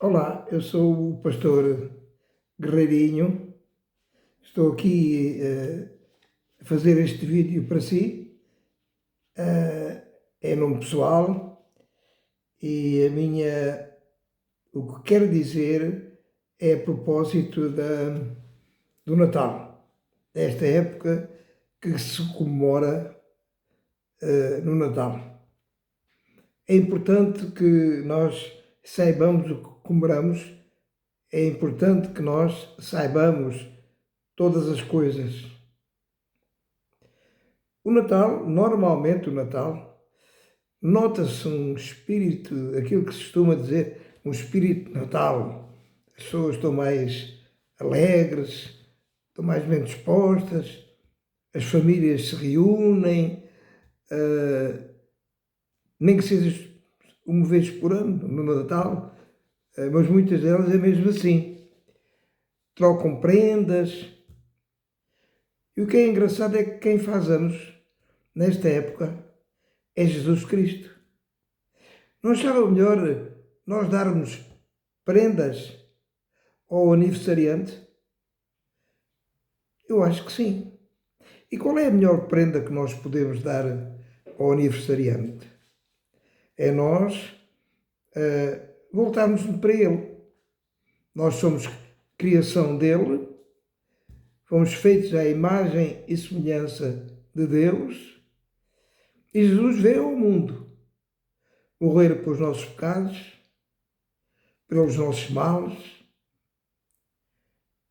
Olá, eu sou o pastor Guerreirinho. Estou aqui a fazer este vídeo para si, em nome pessoal, e o que quero dizer é a propósito do Natal, desta época que se comemora no Natal. É importante que nós saibamos o que comemoramos, é importante que nós saibamos todas as coisas. Normalmente o Natal, nota-se um espírito, aquilo que se costuma dizer, um espírito de Natal. As pessoas estão mais alegres, estão mais bem dispostas, as famílias se reúnem, nem que seja uma vez por ano, no Natal, mas muitas delas é mesmo assim. Trocam prendas. E o que é engraçado é que quem faz anos nesta época é Jesus Cristo. Não achava melhor nós darmos prendas ao aniversariante? Eu acho que sim. E qual é a melhor prenda que nós podemos dar ao aniversariante? É nós voltarmos para Ele. Nós somos criação dele, fomos feitos à imagem e semelhança de Deus, e Jesus veio ao mundo morrer pelos nossos pecados, pelos nossos males,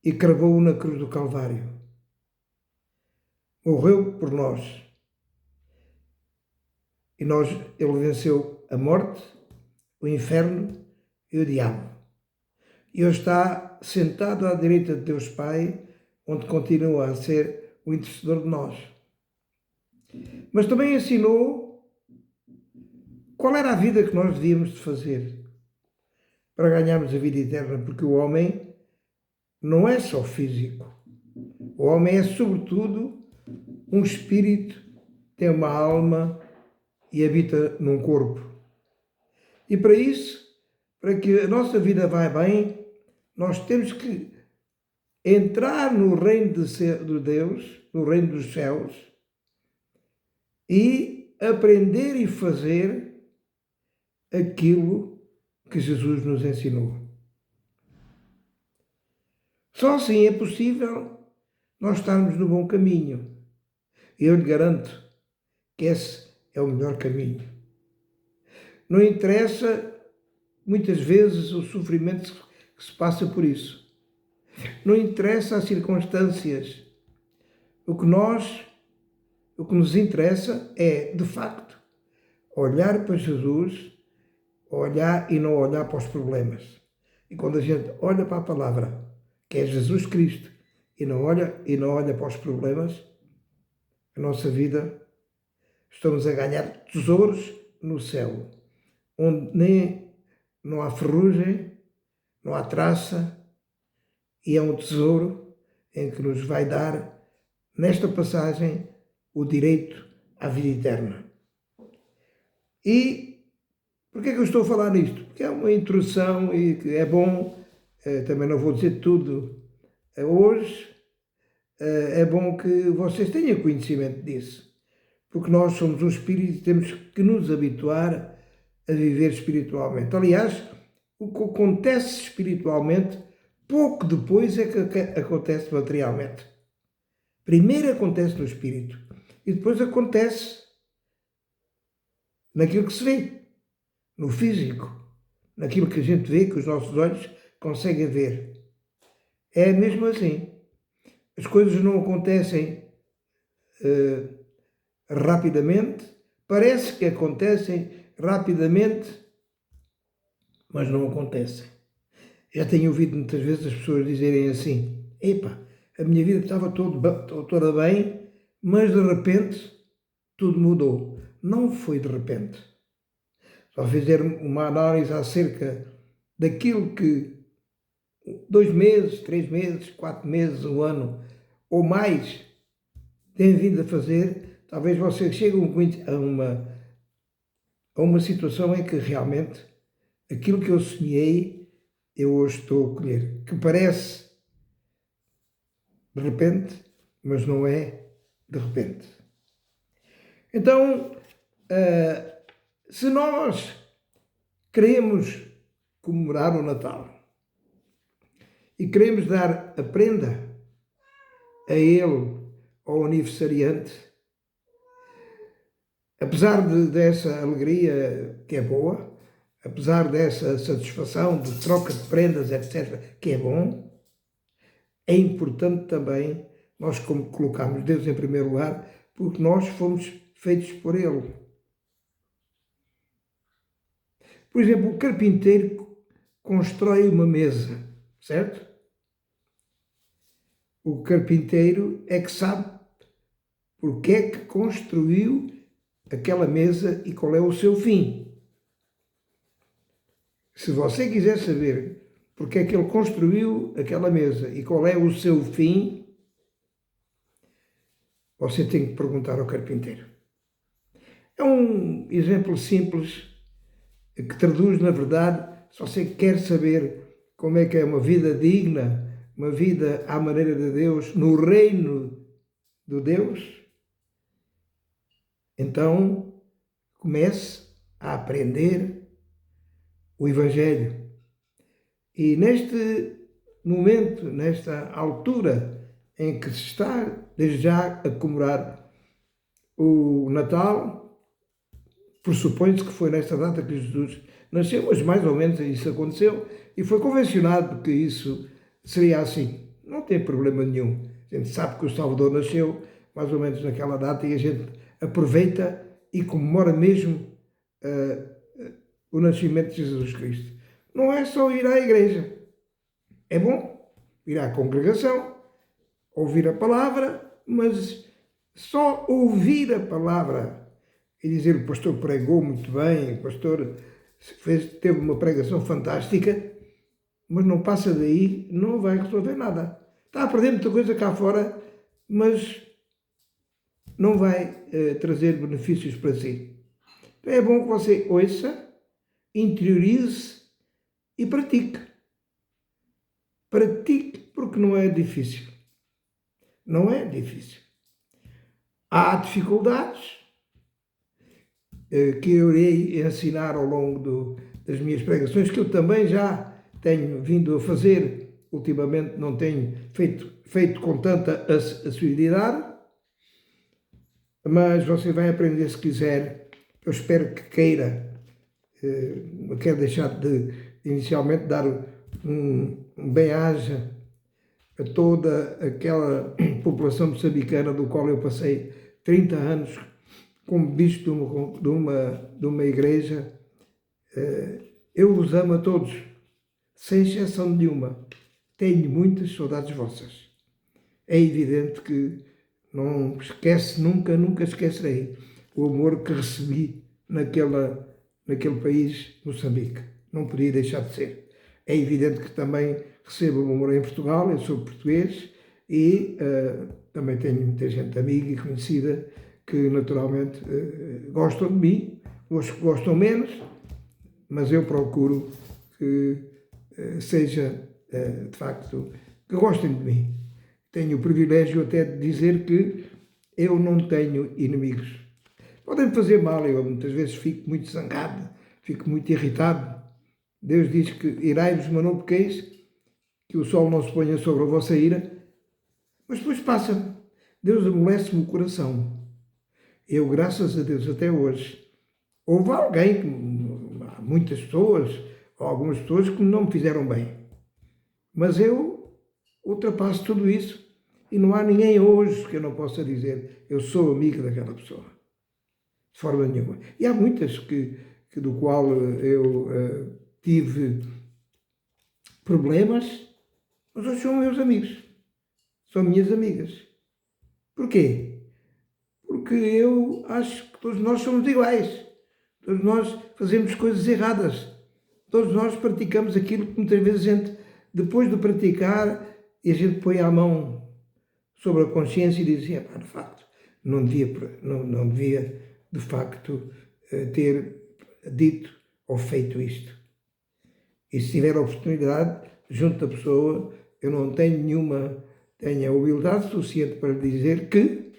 e cravou-o na cruz do Calvário. Morreu por nós. E ele venceu a morte, o inferno e o diabo. E hoje está sentado à direita de Deus Pai, onde continua a ser o intercessor de nós. Mas também ensinou qual era a vida que nós devíamos de fazer para ganharmos a vida eterna, porque o homem não é só físico. O homem é, sobretudo, um espírito, tem uma alma e habita num corpo. E para isso, para que a nossa vida vá bem, nós temos que entrar no reino de Deus, no reino dos céus, e aprender e fazer aquilo que Jesus nos ensinou. Só assim é possível nós estarmos no bom caminho. E eu lhe garanto que esse é o melhor caminho. Não interessa, muitas vezes, o sofrimento que se passa por isso. Não interessa as circunstâncias. O que nos interessa é, de facto, olhar para Jesus, olhar e não olhar para os problemas. E quando a gente olha para a palavra, que é Jesus Cristo, e não olha para os problemas, a nossa vida, estamos a ganhar tesouros no céu, onde nem não há ferrugem, não há traça, e é um tesouro em que nos vai dar, nesta passagem, o direito à vida eterna. E porquê é que eu estou a falar nisto? Porque é uma introdução e que é bom, também não vou dizer tudo hoje, é bom que vocês tenham conhecimento disso, porque nós somos um espírito e temos que nos habituar a viver espiritualmente. Aliás, o que acontece espiritualmente, pouco depois é que acontece materialmente. Primeiro acontece no espírito e depois acontece naquilo que se vê, no físico, naquilo que a gente vê, que os nossos olhos conseguem ver. É mesmo assim. As coisas não acontecem rapidamente, parece que acontecem rapidamente, mas não acontecem. Já tenho ouvido muitas vezes as pessoas dizerem assim: "Epa, a minha vida estava toda bem, mas de repente tudo mudou." Não foi de repente. Só fizer uma análise acerca daquilo que 2 meses, 3 meses, 4 meses, 1 ano ou mais têm vindo a fazer, talvez vocês cheguem a uma situação em que realmente aquilo que eu sonhei eu hoje estou a colher, que parece de repente, mas não é de repente. Então, se nós queremos comemorar o Natal e queremos dar a prenda a ele, ao aniversariante, apesar dessa alegria que é boa, apesar dessa satisfação de troca de prendas, etc., que é bom, é importante também nós colocarmos Deus em primeiro lugar, porque nós fomos feitos por Ele. Por exemplo, o carpinteiro constrói uma mesa, certo? O carpinteiro é que sabe porque é que construiu aquela mesa e qual é o seu fim. Se você quiser saber porque é que ele construiu aquela mesa e qual é o seu fim, você tem que perguntar ao carpinteiro. É um exemplo simples que traduz, na verdade, se você quer saber como é que é uma vida digna, uma vida à maneira de Deus, no reino de Deus, então comece a aprender o Evangelho. E neste momento, nesta altura em que se está desde já a comemorar o Natal, pressupõe-se que foi nesta data que Jesus nasceu, mas mais ou menos isso aconteceu e foi convencionado que isso seria assim. Não tem problema nenhum. A gente sabe que o Salvador nasceu mais ou menos naquela data e a gente aproveita e comemora mesmo o nascimento de Jesus Cristo. Não é só ir à igreja. É bom ir à congregação, ouvir a palavra, mas só ouvir a palavra e dizer o pastor pregou muito bem, o pastor teve uma pregação fantástica, mas não passa daí, não vai resolver nada. Está a perder muita coisa cá fora, mas não vai trazer benefícios para si. Então é bom que você ouça, interiorize e pratique. Pratique porque não é difícil. Não é difícil. Há dificuldades que eu irei ensinar ao longo das minhas pregações, que eu também já tenho vindo a fazer, ultimamente não tenho feito com tanta assiduidade, mas você vai aprender se quiser. Eu espero que queira. Quero deixar de inicialmente dar um bem-aja a toda aquela população moçambicana do qual eu passei 30 anos como bispo de uma igreja. Eu os amo a todos, sem exceção nenhuma. Tenho muitas saudades vossas. É evidente que não esquece, nunca esquecerei o amor que recebi naquele país, Moçambique. Não podia deixar de ser. É evidente que também recebo o amor em Portugal, eu sou português e também tenho muita gente amiga e conhecida que naturalmente gostam de mim, os que gostam menos, mas eu procuro que seja de facto, que gostem de mim. Tenho o privilégio até de dizer que eu não tenho inimigos. Podem fazer mal, eu muitas vezes fico muito zangado, fico muito irritado. Deus diz que irai-vos, mas não pequeis, que o sol não se ponha sobre a vossa ira, mas depois passa. Deus amolece-me o coração. Eu, graças a Deus, até hoje, houve alguém, muitas pessoas, ou algumas pessoas que não me fizeram bem. Mas eu ultrapasso tudo isso e não há ninguém hoje que eu não possa dizer eu sou amigo daquela pessoa. De forma nenhuma. E há muitas do qual eu tive problemas, mas hoje são meus amigos. São minhas amigas. Porquê? Porque eu acho que todos nós somos iguais. Todos nós fazemos coisas erradas. Todos nós praticamos aquilo que muitas vezes a gente, depois de praticar, e a gente põe a mão sobre a consciência e diz assim, de facto, não devia de facto ter dito ou feito isto. E se tiver a oportunidade, junto da pessoa, eu não tenho a humildade suficiente para dizer que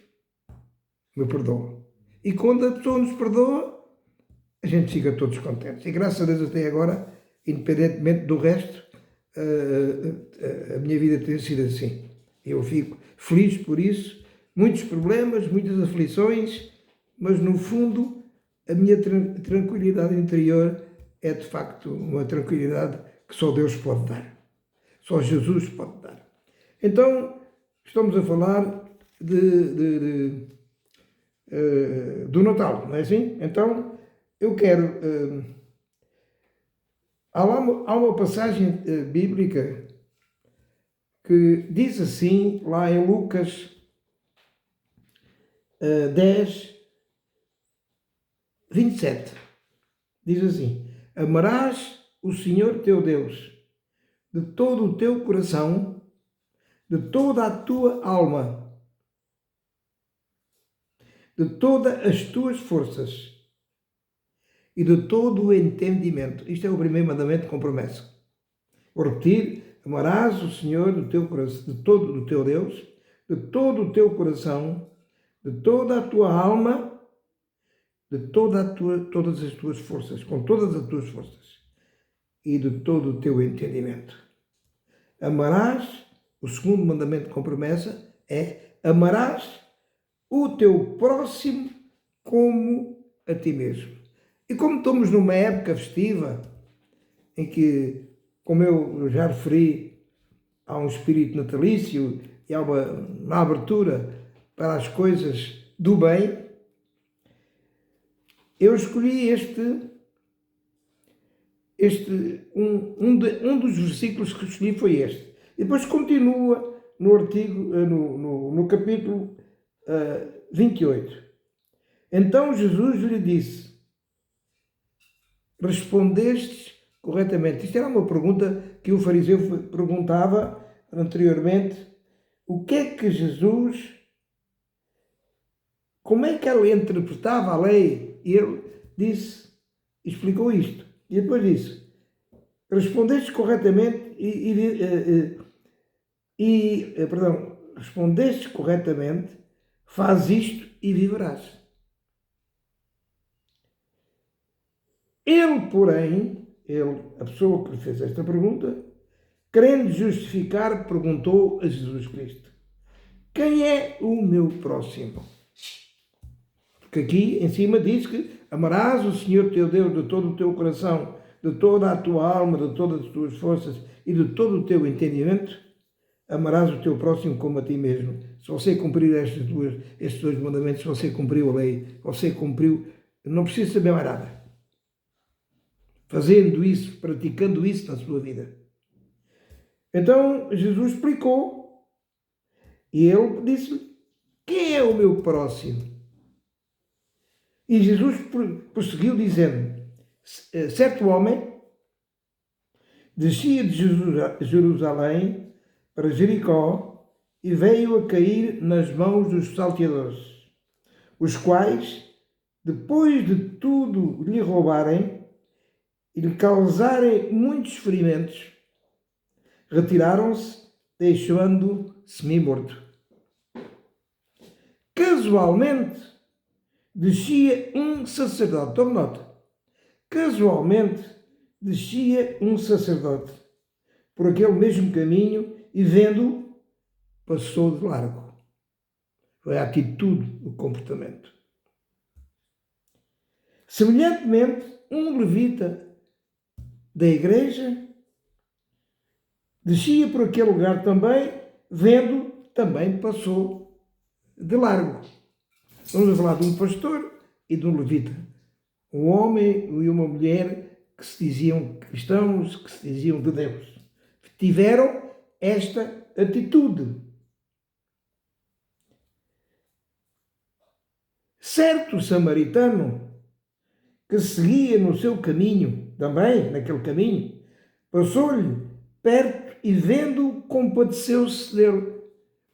me perdoa. E quando a pessoa nos perdoa, a gente fica todos contentes. E graças a Deus até agora, independentemente do resto, a minha vida tem sido assim. Eu fico feliz por isso. Muitos problemas, muitas aflições, mas no fundo a minha tranquilidade interior é de facto uma tranquilidade que só Deus pode dar. Só Jesus pode dar. Então, estamos a falar do Natal, não é assim? Então, eu quero... há uma passagem bíblica que diz assim, lá em Lucas 10, 27. Diz assim: amarás o Senhor teu Deus de todo o teu coração, de toda a tua alma, de todas as tuas forças e de todo o entendimento. Isto é o primeiro mandamento com promessa. Vou repetir: amarás o Senhor do teu coração, de todo o teu Deus, de todo o teu coração, de toda a tua alma, de todas as tuas forças, com todas as tuas forças e de todo o teu entendimento. Amarás, o segundo mandamento com promessa é: amarás o teu próximo como a ti mesmo. E como estamos numa época festiva, em que, como eu já referi, há um espírito natalício e há uma abertura para as coisas do bem, eu escolhi um dos versículos que escolhi foi este. E depois continua no capítulo 28. Então Jesus lhe disse: respondestes corretamente. Isto era uma pergunta que o fariseu perguntava anteriormente. O que é que Jesus... Como é que ele interpretava a lei? E ele explicou isto. E depois disse: respondeste corretamente respondeste corretamente, faz isto e viverás. Ele, porém, a pessoa que lhe fez esta pergunta, querendo justificar, perguntou a Jesus Cristo: quem é o meu próximo? Porque aqui em cima diz que amarás o Senhor teu Deus de todo o teu coração, de toda a tua alma, de todas as tuas forças e de todo o teu entendimento. Amarás o teu próximo como a ti mesmo. Se você cumprir estes dois mandamentos, você cumpriu a lei, você cumpriu, não precisa saber mais nada. Fazendo isso, praticando isso na sua vida. Então Jesus explicou e ele disse: quem é o meu próximo? E Jesus prosseguiu dizendo: certo homem descia de Jerusalém para Jericó e veio a cair nas mãos dos salteadores, os quais, depois de tudo lhe roubarem e lhe causarem muitos ferimentos, retiraram-se, deixando-o semi-morto. Casualmente, descia um sacerdote. Tome nota. Casualmente, descia um sacerdote por aquele mesmo caminho e, vendo-o, passou de largo. Foi a atitude, o comportamento. Semelhantemente, um levita da igreja descia por aquele lugar também, vendo, também passou de largo. Vamos falar de um pastor e de um levita. Um homem e uma mulher que se diziam cristãos, que se diziam de Deus. Tiveram esta atitude. Certo samaritano que seguia no seu caminho, também naquele caminho, passou-lhe perto e, vendo-o, compadeceu-se dele.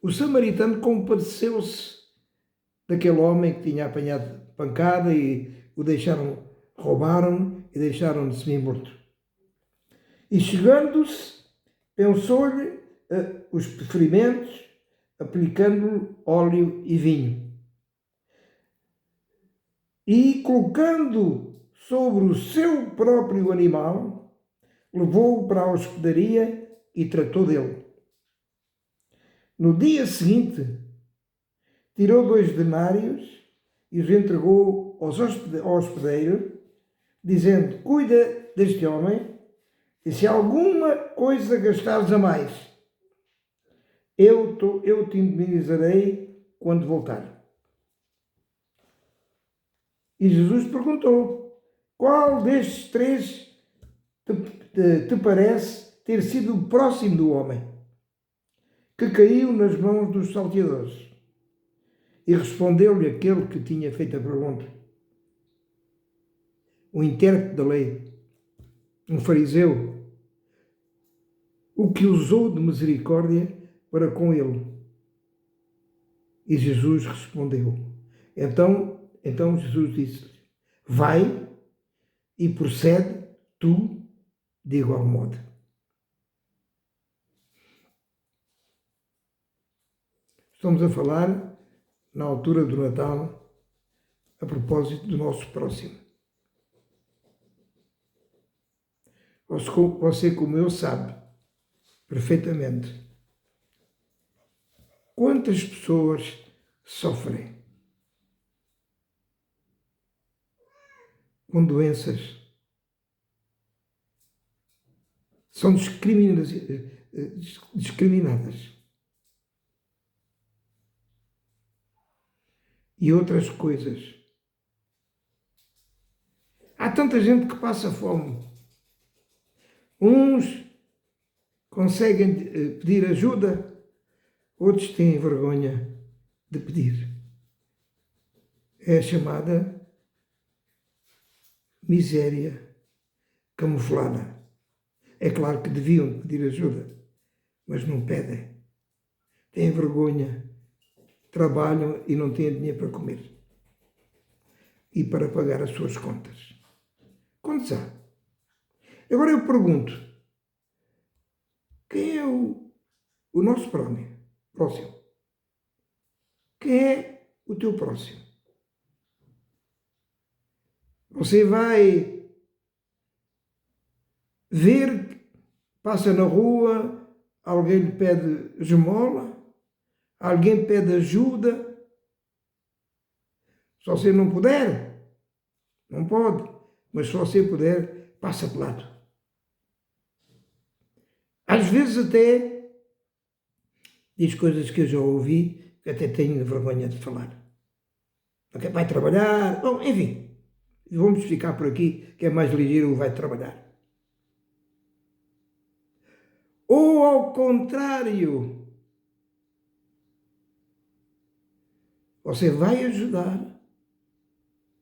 O samaritano compadeceu-se daquele homem que tinha apanhado pancada e o roubaram e deixaram-no semi-morto. E chegando-se, pensou-lhe os ferimentos, aplicando-lhe óleo e vinho. E colocando sobre o seu próprio animal, levou-o para a hospedaria e tratou dele. No dia seguinte, tirou 2 denários e os entregou ao hospedeiro, dizendo: cuida deste homem, e se alguma coisa gastares a mais, eu te indemnizarei quando voltar. E Jesus perguntou: qual destes 3 te parece ter sido o próximo do homem que caiu nas mãos dos salteadores? E respondeu-lhe aquele que tinha feito a pergunta, o intérprete da lei, um fariseu, o que usou de misericórdia para com ele. E Jesus respondeu. Então Jesus disse-lhe: vai e procede tu de igual modo. Estamos a falar, na altura do Natal, a propósito do nosso próximo. Você, como eu, sabe perfeitamente quantas pessoas sofrem com doenças, são discriminadas. E outras coisas. Há tanta gente que passa fome. Uns conseguem pedir ajuda, outros têm vergonha de pedir. É a chamada miséria camuflada. É claro que deviam pedir ajuda, mas não pedem. Têm vergonha, trabalham e não têm dinheiro para comer e para pagar as suas contas. Quantos há? Agora eu pergunto, quem é o nosso próximo? Quem é o teu próximo? Você vai ver, passa na rua, alguém lhe pede esmola, alguém pede ajuda. Se você não puder, não pode, mas se você puder, passa de lado. Às vezes até diz coisas que eu já ouvi, que até tenho vergonha de falar. Vai trabalhar, bom, enfim, vamos ficar por aqui, que é mais ligeiro, vai trabalhar. Ou ao contrário, você vai ajudar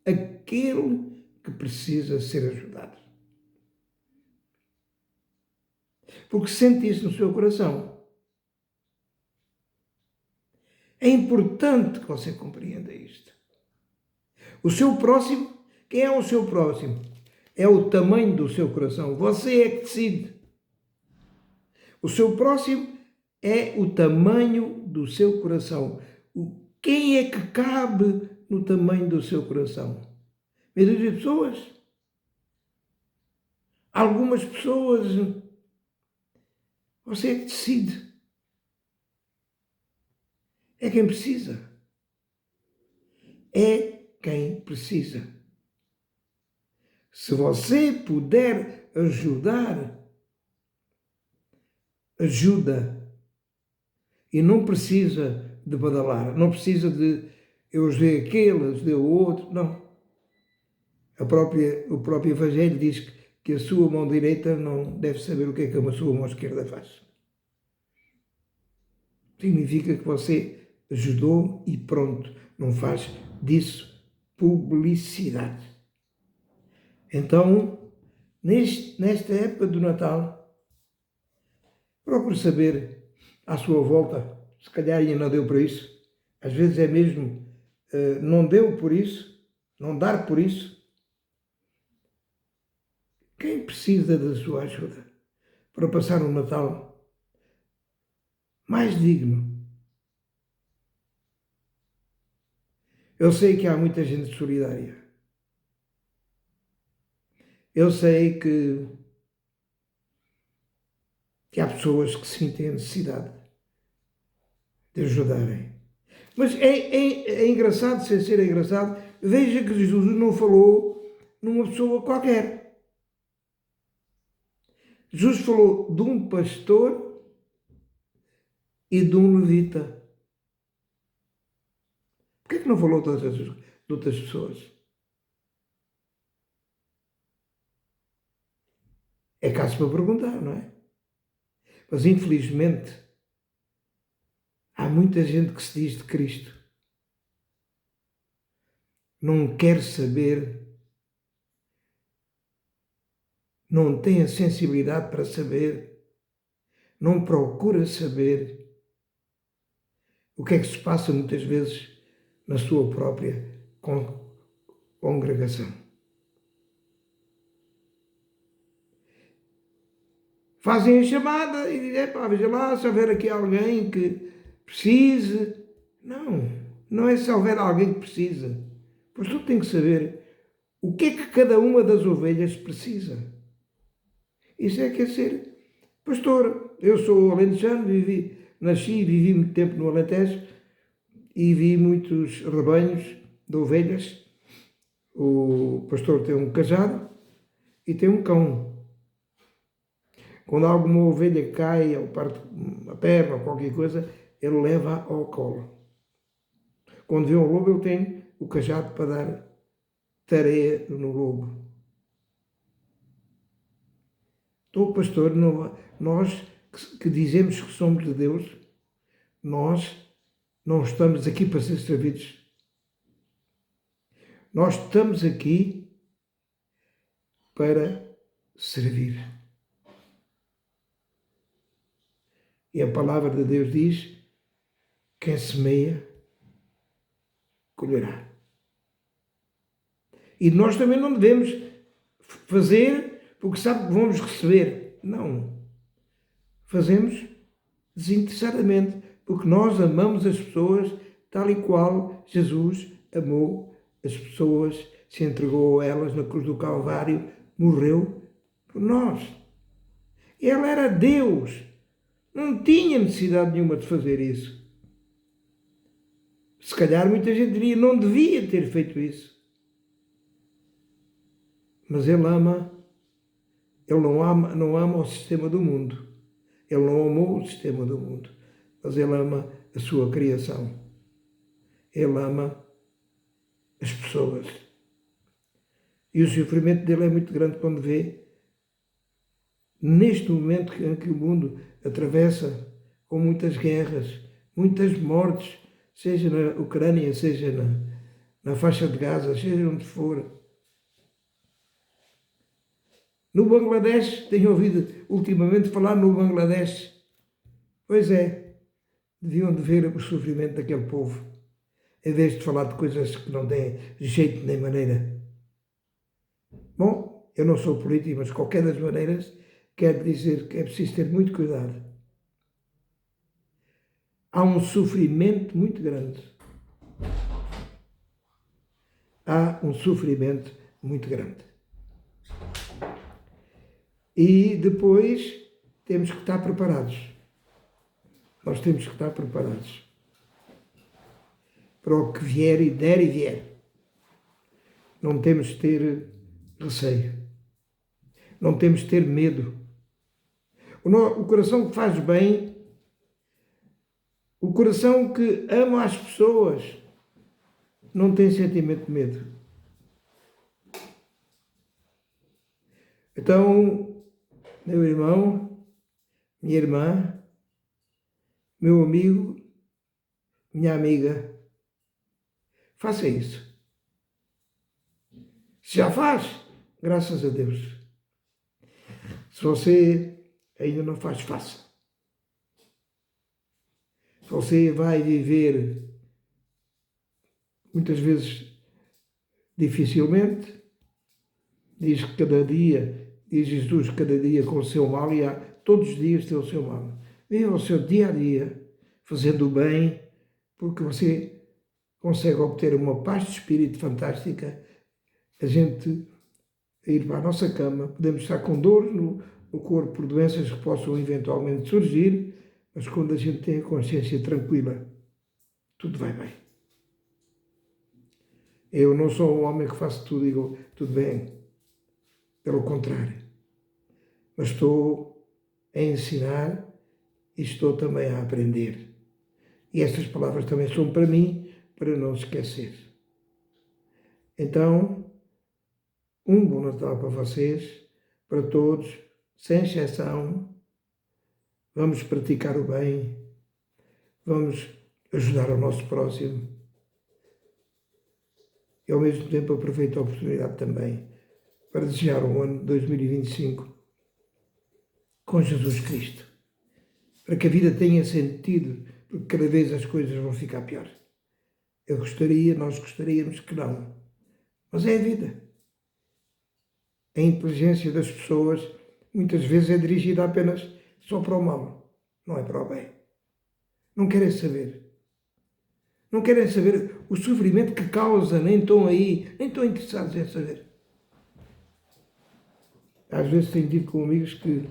aquele que precisa ser ajudado. Porque sente isso no seu coração. É importante que você compreenda isto. O seu próximo, quem é o seu próximo? É o tamanho do seu coração. Você é que decide. O seu próximo é o tamanho do seu coração. Quem é que cabe no tamanho do seu coração? Meia dúzia de pessoas? Algumas pessoas. Você é que decide. É quem precisa. É quem precisa. Se você puder ajudar, ajuda. E não precisa de badalar, não precisa de eu ajudei aquele, ajudei o outro, não. O próprio Evangelho diz que a sua mão direita não deve saber o que é que a sua mão esquerda faz. Significa que você ajudou e pronto, não faz disso publicidade. Então, nesta época do Natal, procure saber à sua volta, se calhar ainda não deu para isso, às vezes é mesmo, não deu por isso, não dar por isso. Quem precisa da sua ajuda? para passar um Natal mais digno. Eu sei que há muita gente solidária. Eu sei que há pessoas que sentem a necessidade de ajudarem. Mas é engraçado, sem ser engraçado, veja que Jesus não falou numa pessoa qualquer. Jesus falou de um pastor e de um levita. Por que não falou de outras pessoas? É caso para perguntar, não é? Mas infelizmente há muita gente que se diz de Cristo, não quer saber, não tem a sensibilidade para saber, não procura saber o que é que se passa muitas vezes na sua própria congregação. Fazem a chamada e dizem, veja lá, se houver aqui alguém que precise. Não, não é se houver alguém que precisa. Pois tu tem que saber o que é que cada uma das ovelhas precisa. Isso é que é ser pastor. Eu sou alentejano, nasci e vivi muito tempo no Alentejo e vi muitos rebanhos de ovelhas. O pastor tem um cajado e tem um cão. Quando alguma ovelha cai ou parte a perna ou qualquer coisa, ele leva ao colo. Quando vê um lobo, ele tem o cajado para dar tareia no lobo. Então, pastor, nós que dizemos que somos de Deus, nós não estamos aqui para ser servidos. Nós estamos aqui para servir. E a palavra de Deus diz: quem semeia, colherá. E nós também não devemos fazer porque sabe que vamos receber. Não. Fazemos desinteressadamente, porque nós amamos as pessoas tal e qual Jesus amou as pessoas, se entregou a elas na cruz do Calvário, morreu por nós. Ele era Deus. Não tinha necessidade nenhuma de fazer isso. Se calhar muita gente diria, não devia ter feito isso. Mas ele ama, ele não ama o sistema do mundo. Ele não amou o sistema do mundo, mas ele ama a sua criação. Ele ama as pessoas. E o sofrimento dele é muito grande quando vê, neste momento em que o mundo atravessa com muitas guerras, muitas mortes, seja na Ucrânia, seja na faixa de Gaza, seja onde for. No Bangladesh, tenho ouvido ultimamente falar no Bangladesh. Pois é, deviam de ver o sofrimento daquele povo, em vez de falar de coisas que não têm jeito nem maneira. Bom, eu não sou político, mas de qualquer das maneiras, quero dizer que é preciso ter muito cuidado. Há um sofrimento muito grande. Há um sofrimento muito grande. E depois temos que estar preparados. Nós temos que estar preparados para o que vier e der e vier. Não temos de ter receio. Não temos de ter medo. O coração que faz bem, o coração que ama as pessoas, não tem sentimento de medo. Então, meu irmão, minha irmã, meu amigo, minha amiga, faça isso. Se já faz, graças a Deus. Se você ainda não faz, faça. Se você vai viver muitas vezes dificilmente, diz que cada dia diz Jesus, cada dia com o seu mal, e há todos os dias tem o seu mal. Viva o seu dia a dia, fazendo o bem, porque você consegue obter uma paz de espírito fantástica. A gente ir para a nossa cama, podemos estar com dor no corpo por doenças que possam eventualmente surgir, mas quando a gente tem a consciência tranquila, tudo vai bem. Eu não sou um homem que faço tudo e digo, tudo bem. Pelo contrário. Mas estou a ensinar e estou também a aprender. E estas palavras também são para mim, para não esquecer. Então, um bom Natal para vocês, para todos, sem exceção. Vamos praticar o bem, vamos ajudar o nosso próximo. E ao mesmo tempo aproveito a oportunidade também para desejar um ano de 2025 com Jesus Cristo. Para que a vida tenha sentido, porque cada vez as coisas vão ficar pior. Nós gostaríamos que não. Mas é a vida. A inteligência das pessoas muitas vezes é dirigida apenas só para o mal, não é para o bem. Não querem saber. Não querem saber o sofrimento que causa, nem estão aí, nem estão interessados em saber. Às vezes tenho dito com amigos que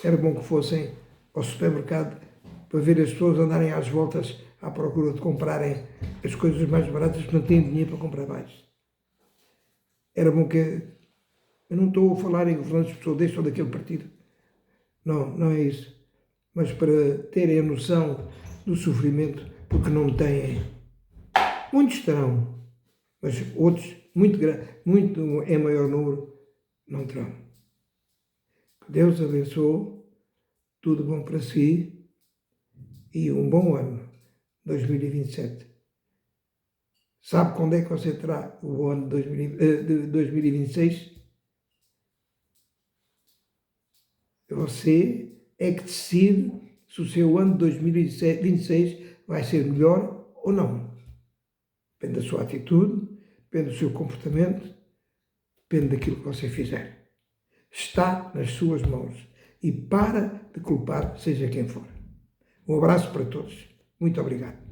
era bom que fossem ao supermercado para ver as pessoas andarem às voltas à procura de comprarem as coisas mais baratas porque não têm dinheiro para comprar mais. Era bom que... Eu não estou a falar em governantes de pessoas deste ou daquele partido. Não, não é isso. Mas para terem a noção do sofrimento, porque não têm. Muitos terão, mas outros, muito em maior número, não terão. Que Deus abençoe, tudo bom para si e um bom ano, 2027. Sabe quando é que você terá o ano de 2026? Você é que decide se o seu ano de 2026 vai ser melhor ou não. Depende da sua atitude, depende do seu comportamento, depende daquilo que você fizer. Está nas suas mãos e para de culpar seja quem for. Um abraço para todos. Muito obrigado.